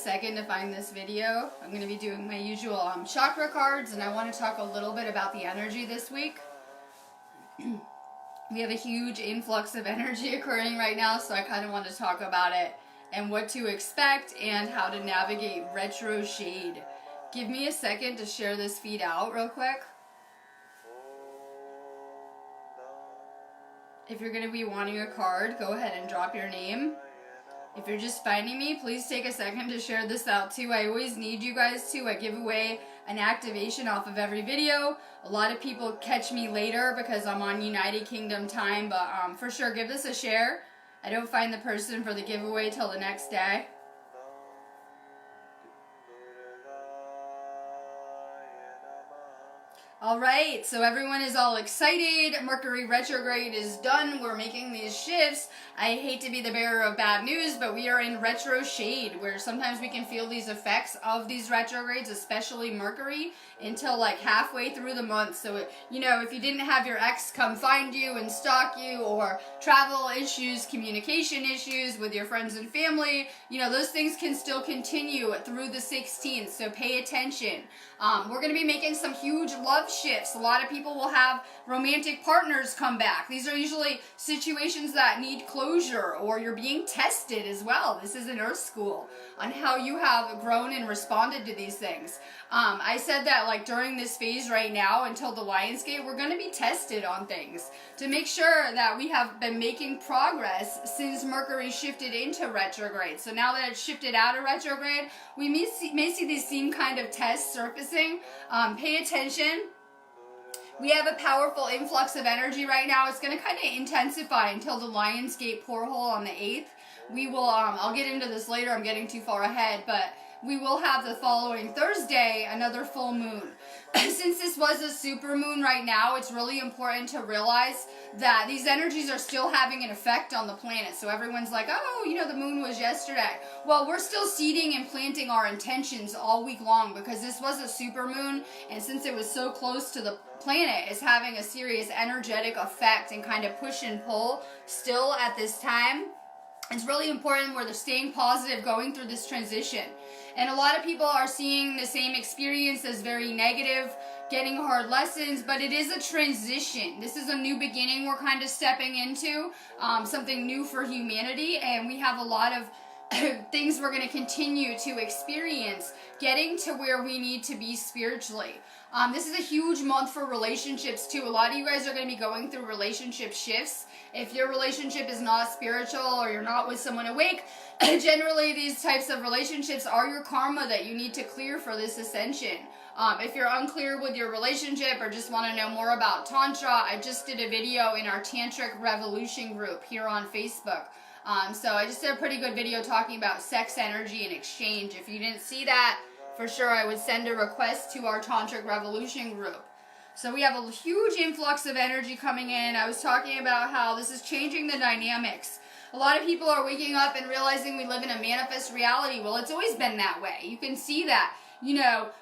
Second to find this video. I'm going to be doing my usual chakra cards, and I want to talk a little bit about the energy this week. We have a huge influx of energy occurring right now, so I kind of want to talk about it and what to expect and how to navigate retro shade. Give me a second to share this feed out real quick. If you're going to be wanting a card, go ahead and drop your name. If you're just finding me, please take a second to share this out too. I always need you guys to. I give away an activation off of every video. A lot of people catch me later because I'm on United Kingdom time, but for sure give this a share. I don't find the person for the giveaway till the next day. Alright, so everyone is all excited. Mercury retrograde is done. We're making these shifts. I hate to be the bearer of bad news, but we are in retro shade, where sometimes we can feel these effects of these retrogrades, especially Mercury, until like halfway through the month. So, if you didn't have your ex come find you and stalk you, or travel issues, communication issues with your friends and family, those things can still continue through the 16th, so pay attention. We're going to be making some huge love shifts. A lot of people will have romantic partners come back. These are usually situations that need closure, or you're being tested as well. This is an Earth School on how you have grown and responded to these things. I said that during this phase right now until the Lionsgate, we're going to be tested on things to make sure that we have been making progress since Mercury shifted into retrograde. So now that it's shifted out of retrograde, we may see these same kind of tests surfacing. Pay attention. We have a powerful influx of energy right now. It's going to kind of intensify until the Lionsgate porthole on the 8th. We will, I'll get into this later, I'm getting too far ahead, but we will have the following Thursday another full moon. Since this was a super moon right now, it's really important to realize that these energies are still having an effect on the planet. So everyone's like, oh, the moon was yesterday. Well, we're still seeding and planting our intentions all week long because this was a super moon, and since it was so close to the planet, it's having a serious energetic effect and kind of push and pull still at this time. It's really important where they're staying positive going through this transition. And a lot of people are seeing the same experience as very negative, getting hard lessons, but it is a transition. This is a new beginning we're kind of stepping into, something new for humanity, and we have a lot of things we're going to continue to experience getting to where we need to be spiritually. This is a huge month for relationships too. A lot of you guys are going to be going through relationship shifts. If your relationship is not spiritual or you're not with someone awake, generally these types of relationships are your karma that you need to clear for this ascension. If you're unclear with your relationship or just want to know more about Tantra, I just did a video in our Tantric Revolution group here on Facebook. So I just did a pretty good video talking about sex energy and exchange. If you didn't see that, for sure I would send a request to our Tantric Revolution group. So we have a huge influx of energy coming in. I was talking about how this is changing the dynamics. A lot of people are waking up and realizing we live in a manifest reality. Well, it's always been that way. You can see that.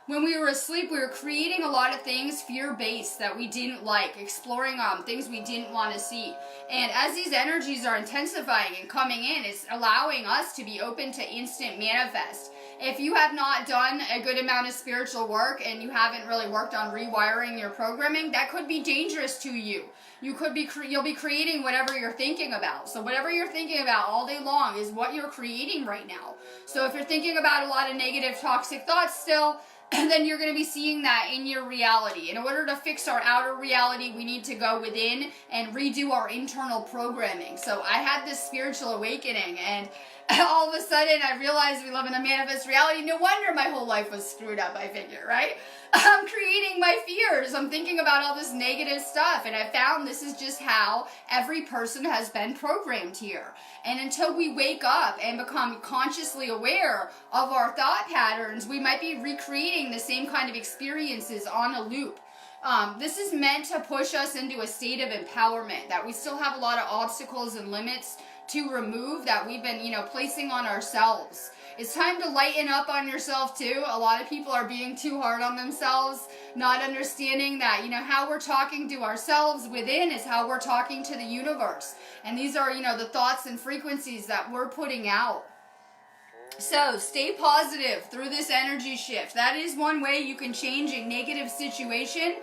When we were asleep, we were creating a lot of things fear-based that we didn't like, exploring things we didn't want to see. And as these energies are intensifying and coming in, it's allowing us to be open to instant manifest. If you have not done a good amount of spiritual work and you haven't really worked on rewiring your programming, that could be dangerous to you. You'll be creating whatever you're thinking about. So whatever you're thinking about all day long is what you're creating right now. So if you're thinking about a lot of negative, toxic thoughts still, then you're going to be seeing that in your reality. In order to fix our outer reality, we need to go within and redo our internal programming. So I had this spiritual awakening, and all of a sudden I realized we live in a manifest reality. No wonder my whole life was screwed up, I figure, right? I'm creating my fears. I'm thinking about all this negative stuff, and I found this is just how every person has been programmed here. And until we wake up and become consciously aware of our thought patterns, we might be recreating the same kind of experiences on a loop. This is meant to push us into a state of empowerment, that we still have a lot of obstacles and limits to remove that we've been, placing on ourselves. It's time to lighten up on yourself too. A lot of people are being too hard on themselves, not understanding that, how we're talking to ourselves within is how we're talking to the universe. And these are, the thoughts and frequencies that we're putting out. So stay positive through this energy shift. That is one way you can change a negative situation.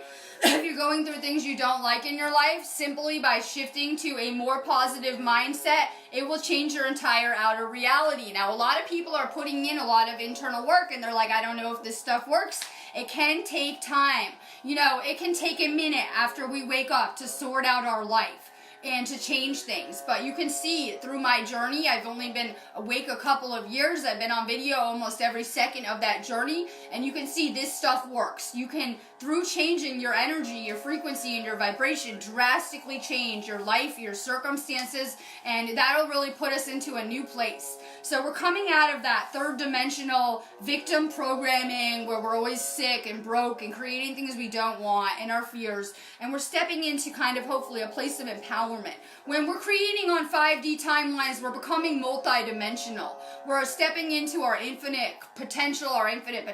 If you're going through things you don't like in your life, simply by shifting to a more positive mindset, it will change your entire outer reality. Now, a lot of people are putting in a lot of internal work and they're like, I don't know if this stuff works. It can take time. You know, it can take a minute after we wake up to sort out our life and to change things. But you can see through my journey, I've only been awake a couple of years. I've been on video almost every second of that journey, and you can see this stuff works. You can, through changing your energy, your frequency, and your vibration, drastically change your life, your circumstances, and that'll really put us into a new place. So we're coming out of that third dimensional victim programming where we're always sick and broke and creating things we don't want and our fears, and we're stepping into kind of hopefully a place of empowerment. When we're creating on 5D timelines, we're becoming multidimensional. We're stepping into our infinite potential, our infinite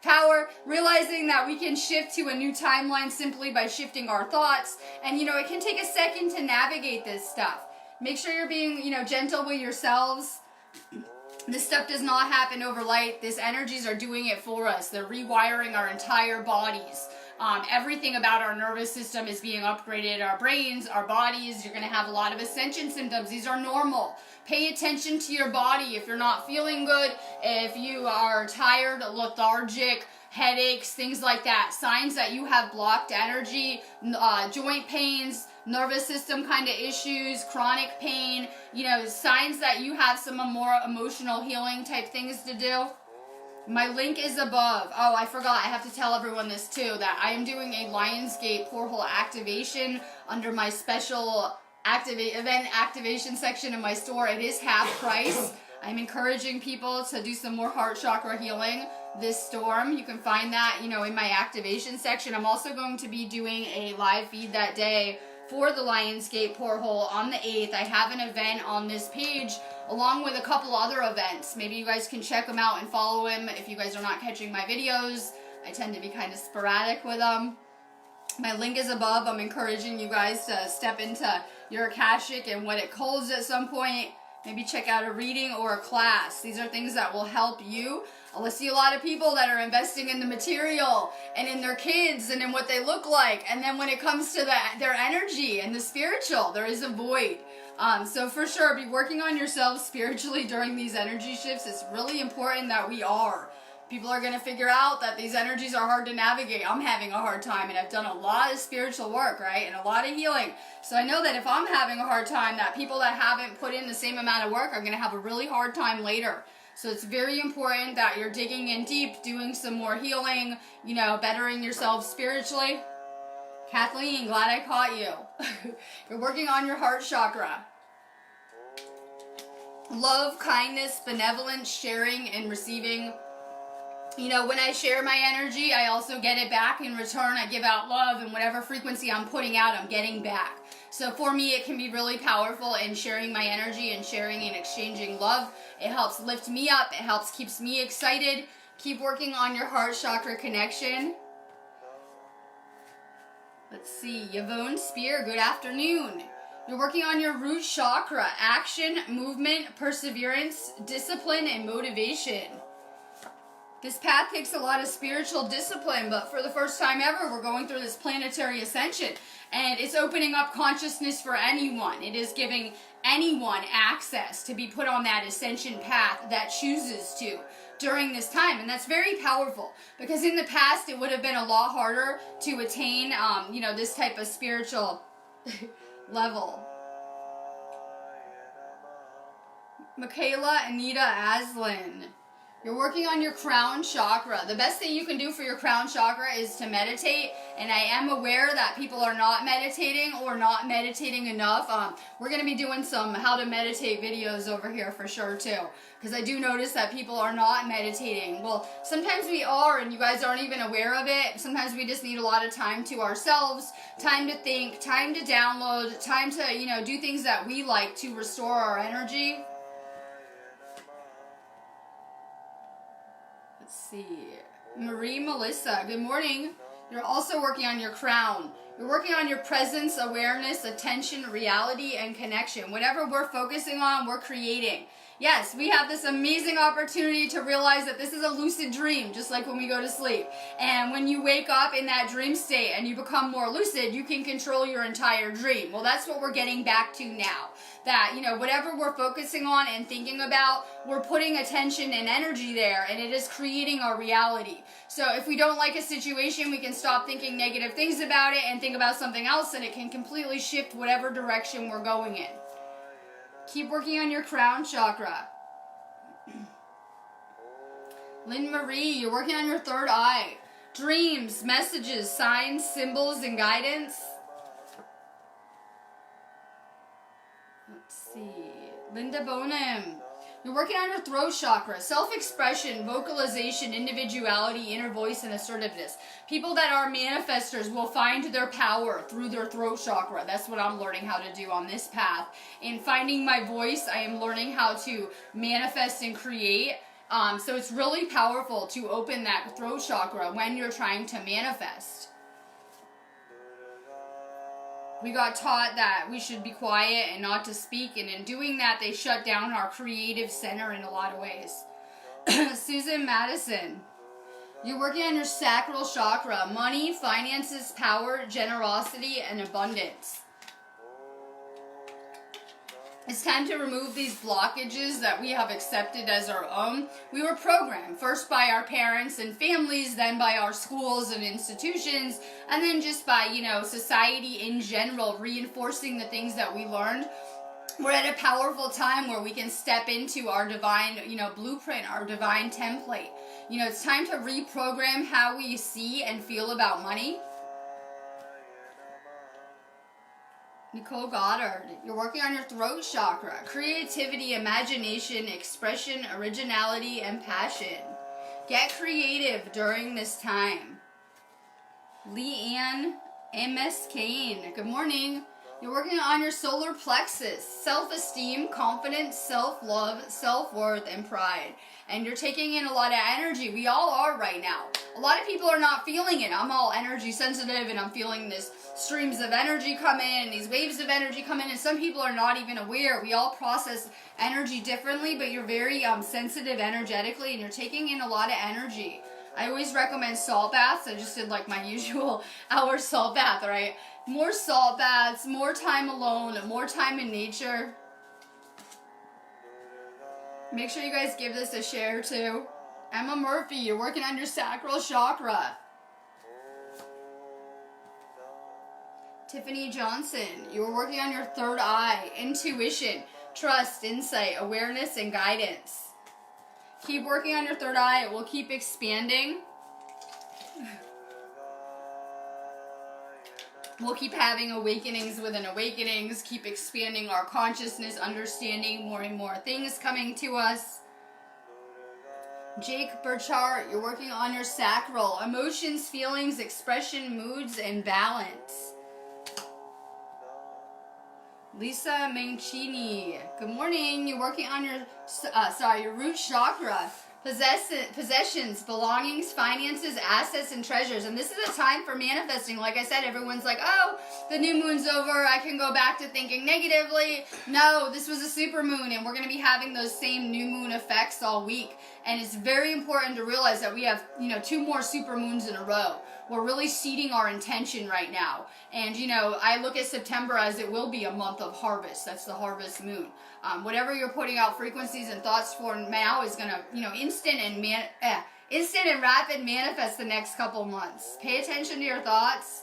power, realizing that we can shift to a new timeline simply by shifting our thoughts. And, you know, it can take a second to navigate this stuff. Make sure you're being, you know, gentle with yourselves. This stuff does not happen overnight. These energies are doing it for us. They're rewiring our entire bodies. Everything about our nervous system is being upgraded. Our brains, our bodies, you're going to have a lot of ascension symptoms. These are normal. Pay attention to your body. If you're not feeling good, if you are tired, lethargic, headaches, things like that. Signs that you have blocked energy, joint pains, nervous system kind of issues, chronic pain, you know, signs that you have some more emotional healing type things to do. My link is above. Oh, I forgot. I have to tell everyone this too, that I am doing a Lionsgate portal activation under my special event activation section in my store. It is half price. I'm encouraging people to do some more heart chakra healing this storm. You can find that, you know, in my activation section. I'm also going to be doing a live feed that day for the Lionsgate porthole on the 8th. I have an event on this page along with a couple other events. Maybe you guys can check them out and follow him if you guys are not catching my videos. I tend to be kind of sporadic with them. My link is above. I'm encouraging you guys to step into your Akashic and what it holds at some point. Maybe check out a reading or a class. These are things that will help you. I see a lot of people that are investing in the material and in their kids and in what they look like. And then when it comes to their energy and the spiritual, there is a void. So for sure, be working on yourselves spiritually during these energy shifts. It's really important that we are. People are going to figure out that these energies are hard to navigate. I'm having a hard time, and I've done a lot of spiritual work, right, and a lot of healing. So I know that if I'm having a hard time, that people that haven't put in the same amount of work are going to have a really hard time later. So it's very important that you're digging in deep, doing some more healing, you know, bettering yourself spiritually. Kathleen, glad I caught you. You're working on your heart chakra. Love, kindness, benevolence, sharing, and receiving. You know, when I share my energy, I also get it back in return. I give out love, and whatever frequency I'm putting out, I'm getting back. So for me, it can be really powerful in sharing my energy and sharing and exchanging love. It helps lift me up. It helps keeps me excited. Keep working on your heart chakra connection. Let's see. Yvonne Spear, good afternoon. You're working on your root chakra. Action, movement, perseverance, discipline, and motivation. This path takes a lot of spiritual discipline, but for the first time ever, we're going through this planetary ascension, and it's opening up consciousness for anyone. It is giving anyone access to be put on that ascension path that chooses to during this time, and that's very powerful, because in the past, it would have been a lot harder to attain, you know, this type of spiritual level. Michaela Anita Aslan. You're working on your crown chakra. The best thing you can do for your crown chakra is to meditate, and I am aware that people are not meditating or not meditating enough. We're going to be doing some how to meditate videos over here for sure too, because I do notice that people are not meditating. Well, sometimes we are, and you guys aren't even aware of it. Sometimes we just need a lot of time to ourselves, time to think, time to download, time to, you know, do things that we like to restore our energy. Let's see. Marie Melissa, good morning. You're also working on your crown. You're working on your presence, awareness, attention, reality, and connection. Whatever we're focusing on, we're creating. Yes, we have this amazing opportunity to realize that this is a lucid dream, just like when we go to sleep. And when you wake up in that dream state and you become more lucid, you can control your entire dream. Well, that's what we're getting back to now. That, whatever we're focusing on and thinking about, we're putting attention and energy there, and it is creating our reality. So if we don't like a situation, we can stop thinking negative things about it and think about something else, and it can completely shift whatever direction we're going in. Keep working on your crown chakra. Lynn Marie, you're working on your third eye. Dreams, messages, signs, symbols, and guidance. Let's see. Linda Bonham, you're working on your throat chakra. Self-expression, vocalization, individuality, inner voice, and assertiveness. People that are manifestors will find their power through their throat chakra. That's what I'm learning how to do on this path. In finding my voice, I am learning how to manifest and create. So it's really powerful to open that throat chakra when you're trying to manifest. We got taught that we should be quiet and not to speak, and in doing that, they shut down our creative center in a lot of ways. Susan Madison, you're working on your sacral chakra. Money, finances, power, generosity, and abundance. It's time to remove these blockages that we have accepted as our own. We were programmed first by our parents and families, then by our schools and institutions, and then just by, society in general reinforcing the things that we learned. We're at a powerful time where we can step into our divine, blueprint, our divine template. It's time to reprogram how we see and feel about money. Nicole Goddard, you're working on your throat chakra. Creativity, imagination, expression, originality, and passion. Get creative during this time. Leanne M.S. Kane, good morning. You're working on your solar plexus. Self-esteem, confidence, self-love, self-worth, and pride. And you're taking in a lot of energy. We all are right now. A lot of people are not feeling it. I'm all energy sensitive, and I'm feeling this streams of energy come in, these waves of energy come in, and some people are not even aware. We all process energy differently, but you're very sensitive energetically, and you're taking in a lot of energy. I always recommend salt baths. I just did like my usual hour salt bath, right? More salt baths, more time alone, more time in nature. Make sure you guys give this a share too. Emma Murphy, you're working on your sacral chakra. Tiffany Johnson, you're working on your third eye. Intuition, trust, insight, awareness, and guidance. Keep working on your third eye. It will keep expanding. We'll keep having awakenings within awakenings, keep expanding our consciousness, understanding more and more things coming to us. Jake Burchard, you're working on your sacral. Emotions, feelings, expression, moods, and balance. Lisa Mancini, good morning. You're working on your root chakra. Possessions, belongings, finances, assets, and treasures. And this is a time for manifesting. Like I said, everyone's like, oh, the new moon's over. I can go back to thinking negatively. No, this was a super moon, and we're going to be having those same new moon effects all week. And it's very important to realize that we have, 2 more super moons in a row. We're really seeding our intention right now. And, I look at September as it will be a month of harvest. That's the harvest moon. Whatever you're putting out frequencies and thoughts for now is going to, instant and rapid manifest the next couple months. Pay attention to your thoughts.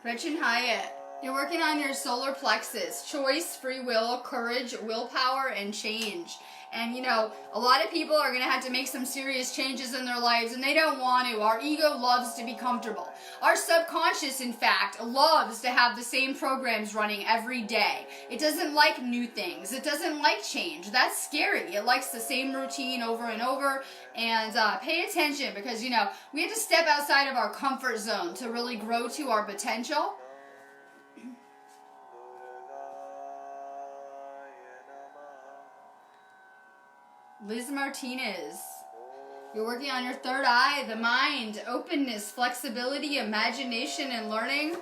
Gretchen Hyatt, you're working on your solar plexus. Choice, free will, courage, willpower, and change. And, a lot of people are going to have to make some serious changes in their lives, and they don't want to. Our ego loves to be comfortable. Our subconscious, in fact, loves to have the same programs running every day. It doesn't like new things. It doesn't like change. That's scary. It likes the same routine over and over. And pay attention because, we have to step outside of our comfort zone to really grow to our potential. Liz Martinez, you're working on your third eye, the mind, openness, flexibility, imagination, and learning.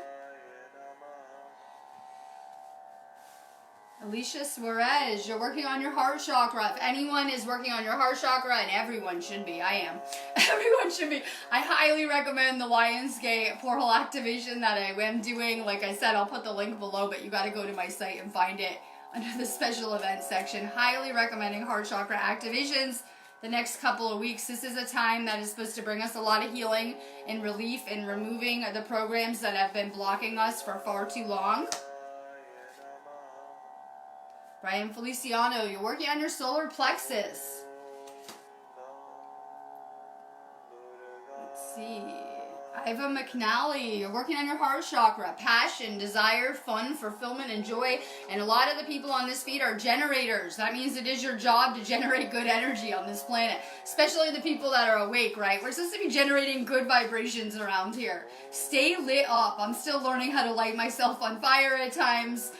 Alicia Suarez, you're working on your heart chakra. If anyone is working on your heart chakra, and everyone should be, I am. Everyone should be. I highly recommend the Lionsgate portal activation that I am doing. Like I said, I'll put the link below, but you got to go to my site and find it under the special events section. Highly recommending heart chakra activations the next couple of weeks. This is a time that is supposed to bring us a lot of healing and relief and removing the programs that have been blocking us for far too long. Brian Feliciano, you're working on your solar plexus. Let's see. Iva McNally, you're working on your heart chakra. Passion, desire, fun, fulfillment, and joy. And a lot of the people on this feed are generators. That means it is your job to generate good energy on this planet. Especially the people that are awake, right? We're supposed to be generating good vibrations around here. Stay lit up. I'm still learning how to light myself on fire at times.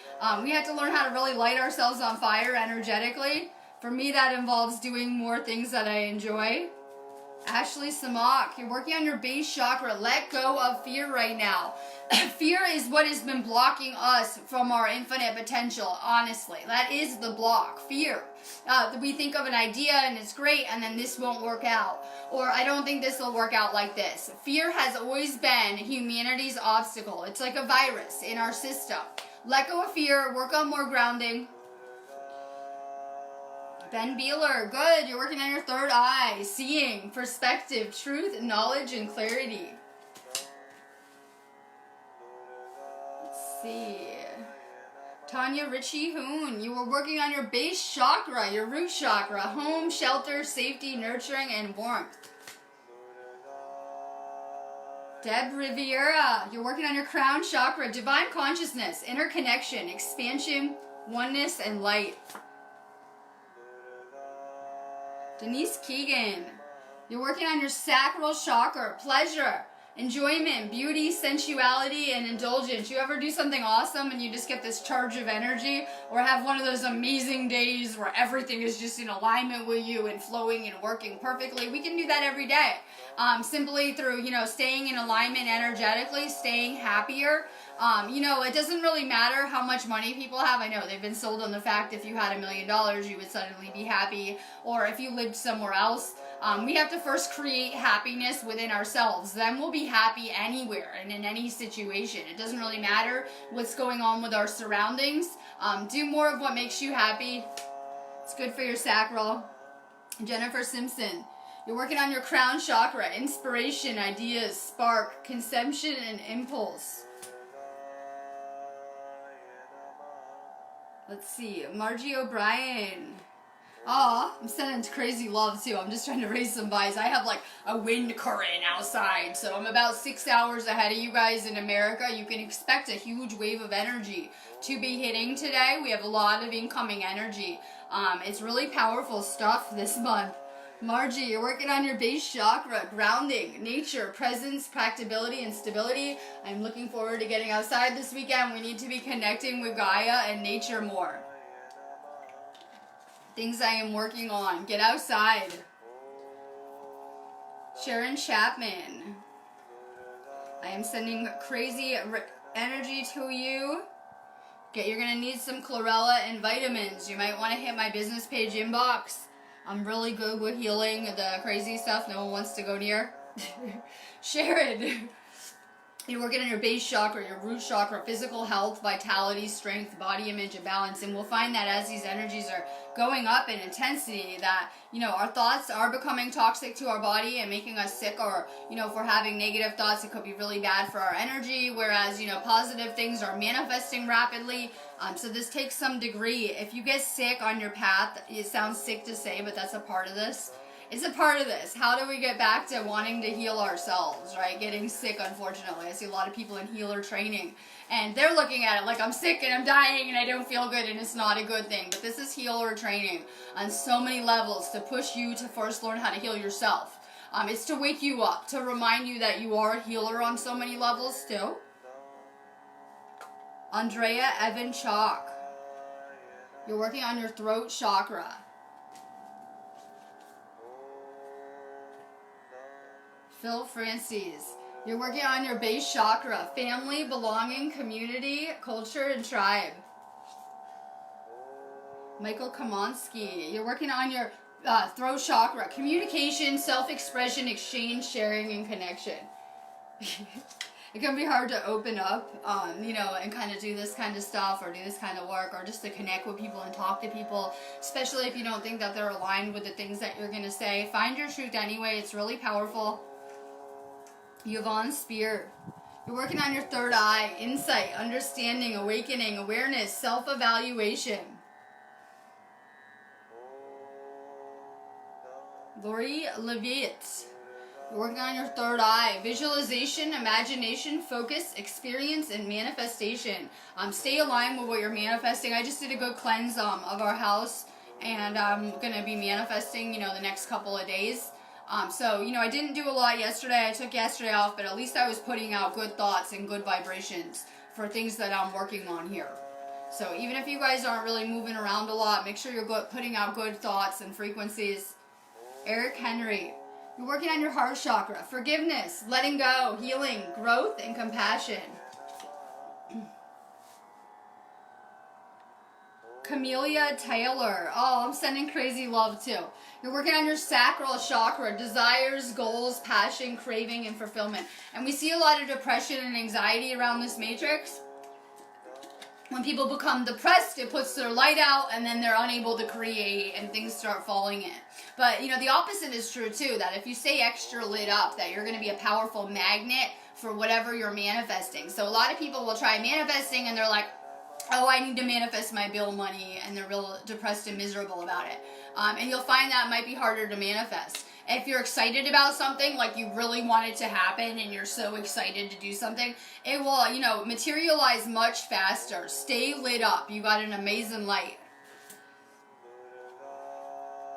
We have to learn how to really light ourselves on fire energetically. For me, that involves doing more things that I enjoy. Ashley Samak, you're working on your base chakra. Let go of fear right now. Fear is what has been blocking us from our infinite potential, honestly. That is the block, fear. We think of an idea and it's great and then this won't work out. Or I don't think this will work out like this. Fear has always been humanity's obstacle. It's like a virus in our system. Let go of fear, work on more grounding. Ben Beeler, good. You're working on your third eye. Seeing, perspective, truth, knowledge, and clarity. Let's see. Tanya Ritchie Hoon, you were working on your base chakra, your root chakra. Home, shelter, safety, nurturing, and warmth. Deb Riviera, you're working on your crown chakra. Divine consciousness, interconnection, expansion, oneness, and light. Denise Keegan, you're working on your sacral chakra, pleasure, enjoyment, beauty, sensuality, and indulgence. You ever do something awesome and you just get this charge of energy, or have one of those amazing days where everything is just in alignment with you and flowing and working perfectly? We can do that every day. Simply through, staying in alignment energetically, staying happier. It doesn't really matter how much money people have. I know they've been sold on the fact if you had $1 million, you would suddenly be happy, or if you lived somewhere else. We have to first create happiness within ourselves. Then we'll be happy anywhere and in any situation. It doesn't really matter what's going on with our surroundings. Do more of what makes you happy. It's good for your sacral. Jennifer Simpson, you're working on your crown chakra. Inspiration, ideas, spark, conception, and impulse. Let's see. Margie O'Brien. Aw, I'm sending crazy love too. I'm just trying to raise some vibes. I have like a wind current outside, so I'm about 6 hours ahead of you guys in America. You can expect a huge wave of energy to be hitting today. We have a lot of incoming energy. It's really powerful stuff this month. Margie, you're working on your base chakra, grounding, nature, presence, practicability, and stability. I'm looking forward to getting outside this weekend. We need to be connecting with Gaia and nature more. Things I am working on. Get outside. Sharon Chapman, I am sending crazy energy to you. Okay, you're going to need some chlorella and vitamins. You might want to hit my business page inbox. I'm really good with healing the crazy stuff no one wants to go near. Sharon, you're working on your base chakra, your root chakra, physical health, vitality, strength, body image, and balance. And we'll find that as these energies are going up in intensity, that, our thoughts are becoming toxic to our body and making us sick, or, if we're having negative thoughts, it could be really bad for our energy, whereas, positive things are manifesting rapidly. So this takes some degree. If you get sick on your path, it sounds sick to say, but that's a part of this. It's a part of this. How do we get back to wanting to heal ourselves, right? Getting sick, unfortunately. I see a lot of people in healer training, and they're looking at it like I'm sick and I'm dying and I don't feel good, and it's not a good thing. But this is healer training on so many levels to push you to first learn how to heal yourself. It's to wake you up, to remind you that you are a healer on so many levels too. Andrea Evan Chalk, you're working on your throat chakra. Phil Francis, you're working on your base chakra, family, belonging, community, culture, and tribe. Michael Kamansky, you're working on your throat chakra, communication, self-expression, exchange, sharing, and connection. It can be hard to open up, you know, and kind of do this kind of stuff or do this kind of work or just to connect with people and talk to people, especially if you don't think that they're aligned with the things that you're going to say. Find your truth anyway. It's really powerful. Yvonne Spear, you're working on your third eye, insight, understanding, awakening, awareness, self-evaluation. Lori Levitt, you're working on your third eye, visualization, imagination, focus, experience, and manifestation. Stay aligned with what you're manifesting. I just did a good cleanse of our house, and I'm going to be manifesting, you know, the next couple of days. So, you know, I didn't do a lot yesterday. I took yesterday off, but at least I was putting out good thoughts and good vibrations for things that I'm working on here. So even if you guys aren't really moving around a lot, make sure you're putting out good thoughts and frequencies. Eric Henry, you're working on your heart chakra, forgiveness, letting go, healing, growth, and compassion. Camellia Taylor, oh, I'm sending crazy love too. You're working on your sacral chakra, desires, goals, passion, craving, and fulfillment. And we see a lot of depression and anxiety around this matrix. When people become depressed, it puts their light out, and then they're unable to create, and things start falling in. But, you know, the opposite is true, too, that if you stay extra lit up, that you're going to be a powerful magnet for whatever you're manifesting. So a lot of people will try manifesting, and they're like, oh, I need to manifest my bill money, and they're real depressed and miserable about it. And you'll find that might be harder to manifest. If you're excited about something, like you really want it to happen and you're so excited to do something, it will, you know, materialize much faster. Stay lit up. You got an amazing light.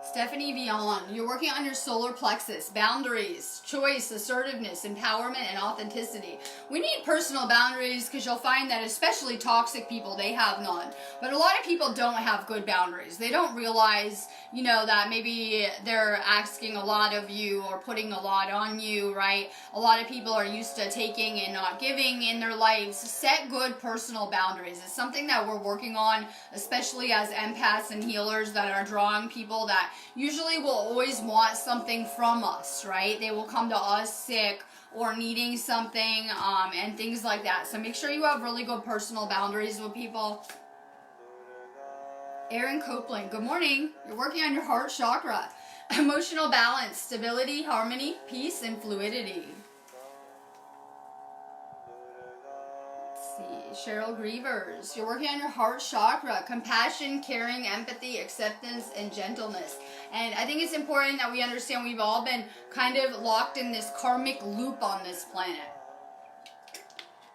Stephanie Vion, you're working on your solar plexus, boundaries, choice, assertiveness, empowerment, and authenticity. We need personal boundaries because you'll find that especially toxic people, they have none. But a lot of people don't have good boundaries. They don't realize, you know, that maybe they're asking a lot of you or putting a lot on you, right? A lot of people are used to taking and not giving in their lives. Set good personal boundaries. It's something that we're working on, especially as empaths and healers that are drawing people that usually will always want something from us, right? They will come to us sick or needing something and things like that. So make sure you have really good personal boundaries with people. Aaron Copeland, good morning. You're working on your heart chakra. Emotional balance, stability, harmony, peace, and fluidity. Cheryl Grievers, you're working on your heart chakra, compassion, caring, empathy, acceptance, and gentleness. And I think it's important that we understand we've all been kind of locked in this karmic loop on this planet.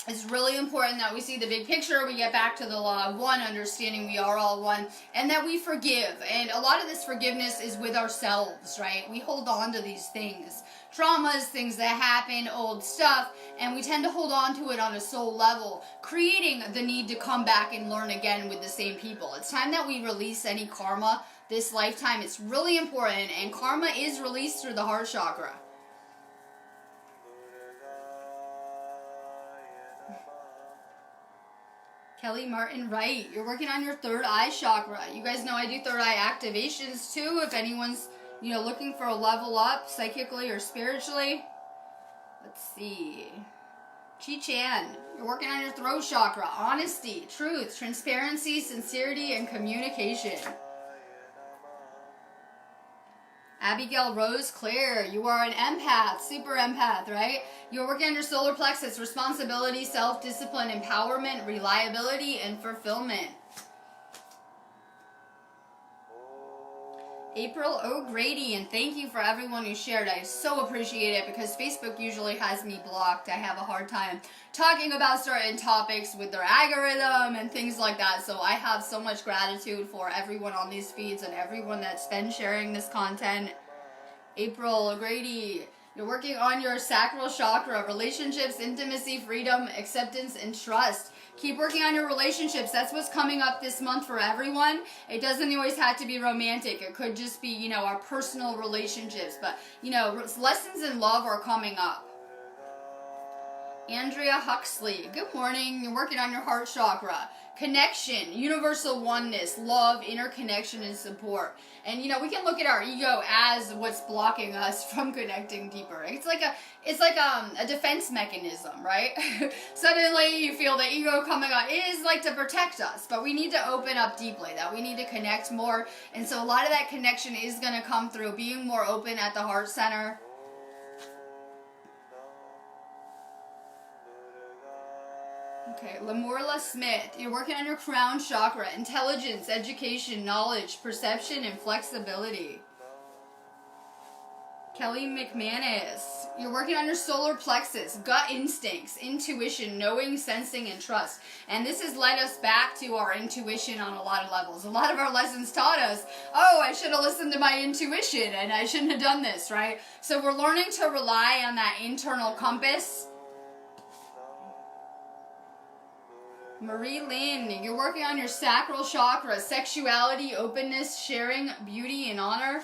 It's really important that we see the big picture, we get back to the law of one, understanding we are all one, and that we forgive. And a lot of this forgiveness is with ourselves, right? We hold on to these things. Traumas, things that happen, old stuff, and we tend to hold on to it on a soul level, creating the need to come back and learn again with the same people. It's time that we release any karma this lifetime. It's really important, and karma is released through the heart chakra. Kelly Martin Wright, you're working on your third eye chakra. You guys know I do third eye activations too, if anyone's, you know, looking for a level up psychically or spiritually. Let's see. Chi Chan, you're working on your throat chakra. Honesty, truth, transparency, sincerity, and communication. Abigail Rose Claire, you are an empath, super empath, right? You're working on your solar plexus, responsibility, self-discipline, empowerment, reliability, and fulfillment. April O'Grady, and thank you for everyone who shared. I so appreciate it because Facebook usually has me blocked. I have a hard time talking about certain topics with their algorithm and things like that. So I have so much gratitude for everyone on these feeds and everyone that's been sharing this content. April O'Grady, you're working on your sacral chakra, relationships, intimacy, freedom, acceptance, and trust. Keep working on your relationships. That's what's coming up this month for everyone. It doesn't always have to be romantic. It could just be, you know, our personal relationships. But, you know, lessons in love are coming up. Andrea Huxley, good morning. You're working on your heart chakra. Connection, universal oneness, love, interconnection, and support. And you know, we can look at our ego as what's blocking us from connecting deeper. It's like a defense mechanism, right? Suddenly you feel the ego coming on. It is like to protect us, but we need to open up deeply, that we need to connect more. And so a lot of that connection is going to come through being more open at the heart center. Okay, Lamorla Smith, you're working on your crown chakra, intelligence, education, knowledge, perception, and flexibility. Kelly McManus, you're working on your solar plexus, gut instincts, intuition, knowing, sensing, and trust. And this has led us back to our intuition on a lot of levels. A lot of our lessons taught us, oh, I should have listened to my intuition and I shouldn't have done this, right? So we're learning to rely on that internal compass. Marie Lynn, you're working on your sacral chakra, sexuality, openness, sharing, beauty, and honor.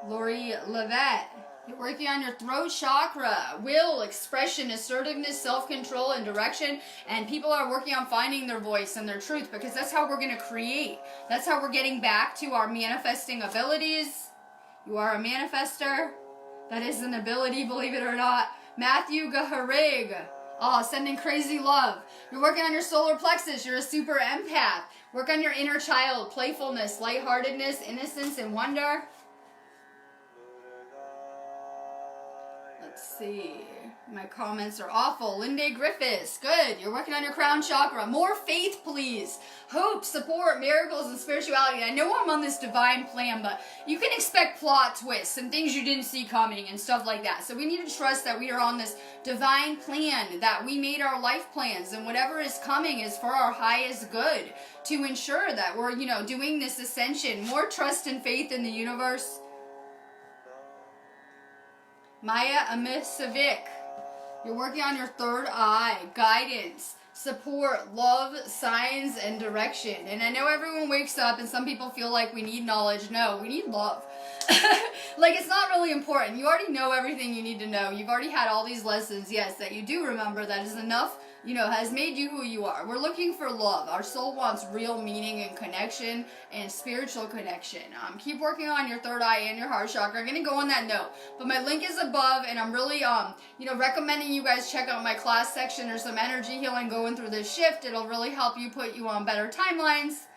Lori Levette, you're working on your throat chakra, will, expression, assertiveness, self-control, and direction. And people are working on finding their voice and their truth, because that's how we're going to create. That's how we're getting back to our manifesting abilities. You are a manifester. That is an ability, believe it or not. Matthew Gaharig. Oh, sending crazy love. You're working on your solar plexus. You're a super empath. Work on your inner child, playfulness, lightheartedness, innocence, and wonder. Let's see. My comments are awful. Linde Griffiths. Good. You're working on your crown chakra. More faith, please. Hope, support, miracles, and spirituality. I know I'm on this divine plan, but you can expect plot twists and things you didn't see coming and stuff like that. So we need to trust that we are on this divine plan, that we made our life plans, and whatever is coming is for our highest good, to ensure that we're, doing this ascension. More trust and faith in the universe. Maya Amisovic, you're working on your third eye, guidance, support, love, signs, and direction. And I know everyone wakes up and some people feel like we need knowledge. No, we need love. Like, it's not really important. You already know everything you need to know. You've already had all these lessons, yes, that you do remember. That is enough, has made you who you are. We're looking for love. Our soul wants real meaning and connection and spiritual connection. Keep working on your third eye and your heart chakra. I'm going to go on that note. But my link is above, and I'm really, recommending you guys check out my class section. There's some energy healing going through this shift. It'll really help you put you on better timelines.